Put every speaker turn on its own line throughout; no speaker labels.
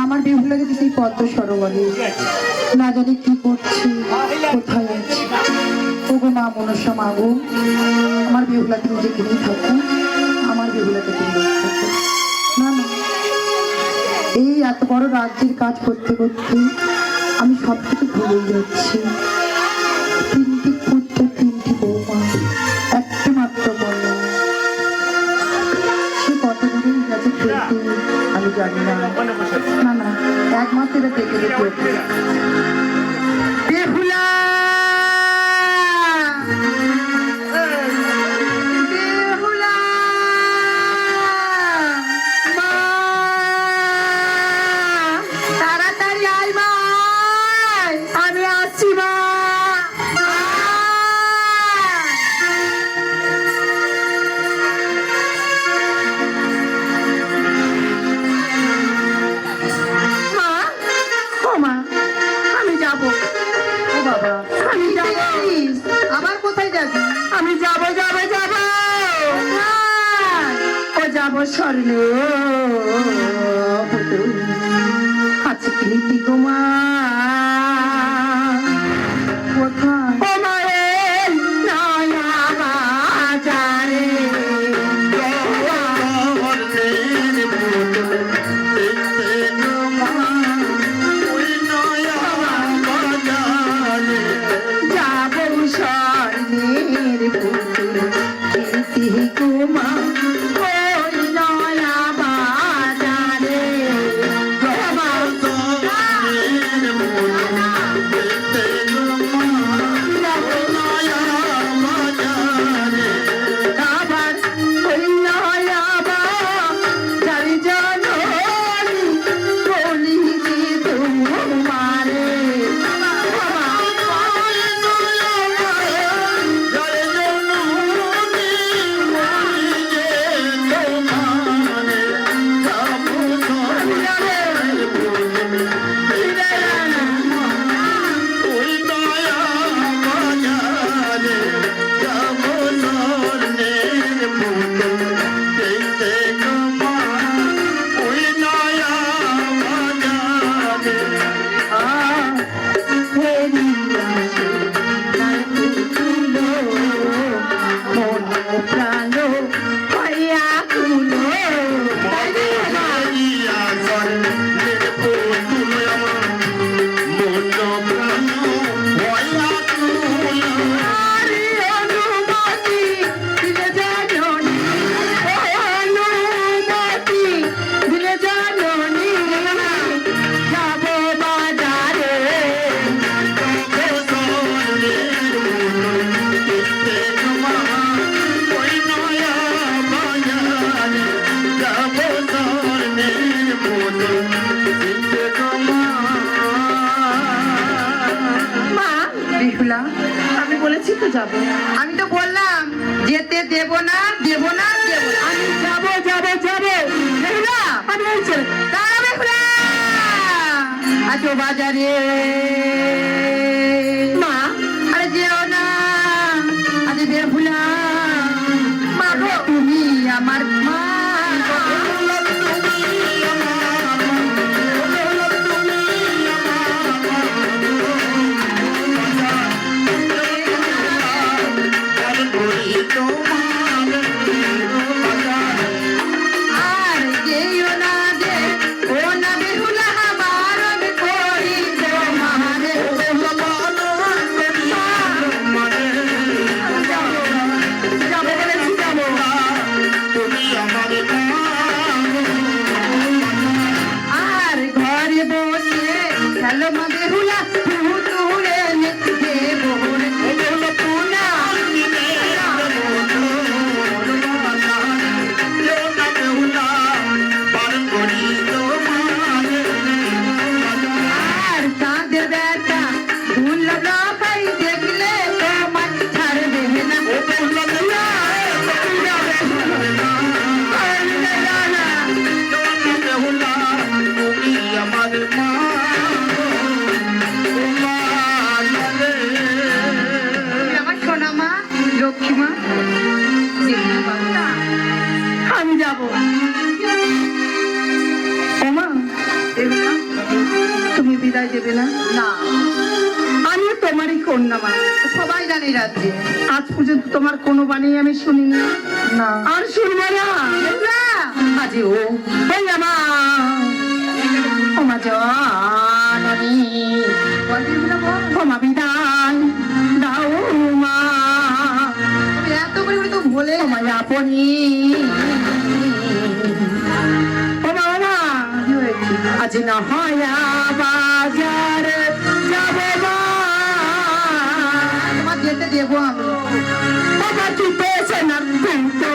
আমার বেহুলা যদি সেই পদ্ম সরোবরে না জানি কি করছে, কোথায় আছে। ওগো মা মনসা মাগো, আমার বেহুলাকে নিজেকে নিয়ে থাকো, আমার বেহুলাকে তুমি রক্ষা করো। না না, এই এত বড় রাজ্যের কাজ করতে করতে আমি সব কিছু ভুলে যাচ্ছি। তিনটি পুত্র, তিনটি বৌমা, একটা মাত্র বলে সে কত দূরেই গেছে খেলতে আমি জানি না। না না, একমাত্র এটা দেখে দেখে বেহুলা আবার কোথায় যাবি? আমি যাবো যাবো যাবো ও যাবো স্বর্ণে আছে কিলিতি গোমা কোথায় আমি বলেছি তো যাবো। আমি তো বললাম যেতে দেব না দেব না দেব না, আমি যাবো যাবো যাবো। বেহুলা আমি বলছি দাঁড়া বেহুলা, আজো বাজারে মা, আরে যেও না, আরে বেহুলা মা গো, তুমি আমার মা। তুমি বিদায় দেবে না?
না,
আমি তোমারই কন্যা মা।
সবাই জানে রাজ্যে।
আজ পর্যন্ত তোমার কোনো বাণী আমি শুনিনি,
না,
আর শুনবো না। আজ ও আমার জানি ক্ষমা বিদায় দাও মা,
এত করে তো বলে
তোমায় আপনি আজ না হয় বাজার যাবে মা,
তোমার যেতে দেবো আমি।
বাবা কি পেয়েছে না কিন্তু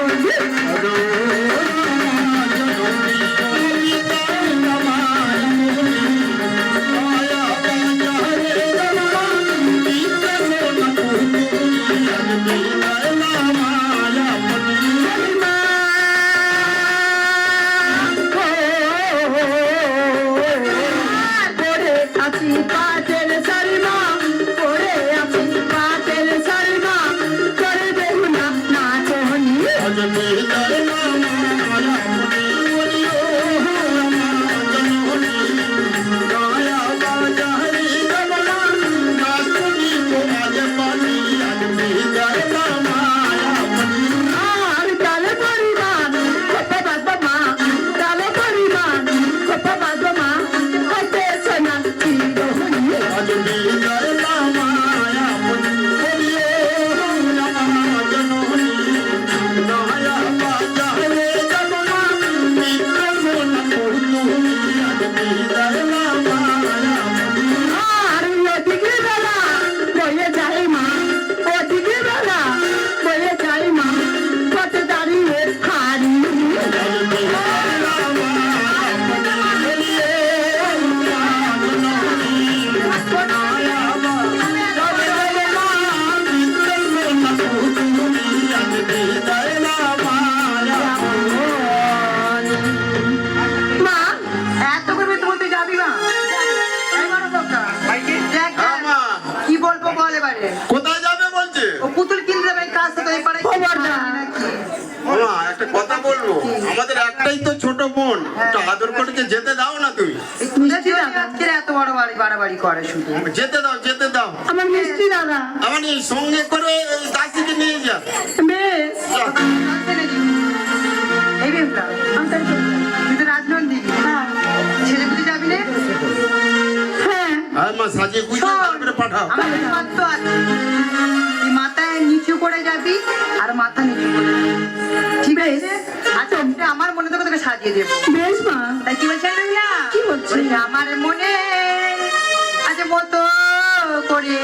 কোথায় যাবে বলছে?
ও পুতুল কিনতে যাবে, কাজ তো এই পাড়ায়
মামা একটা কথা বলবো, আমাদের একটাই তো ছোট বোন, একটু আদর করে যেতে দাও না তুমি।
মিষ্টি আজকে এত বড় বাড়ি বাড়াবাড়ি করে শুধু।
যেতে দাও, যেতে দাও।
আমার মিষ্টি দাদা
আমার এই সঙ্গে করে এই দাসিকে নিয়ে যা।
বেশ
এই বেবলা তুই তো রাজনন্দী, ছেলে বুঝে যাবি রে?
হ্যাঁ
আর মা সাজিয়ে গুছিয়ে ভালো করে পাঠাও।
আমার মাত্র আছে, তুই মাথায় নিচু করে যাবি আর মাথা নিচু করে যাবি। ঠিক আছে? আচ্ছা ওটা আমার মনে থেকে তোকে সাজিয়ে দেবো।
বেশ মা।
তাই কি বলছেন বেবলা?
কি বলছি?
আমার মনে আজ মতো করে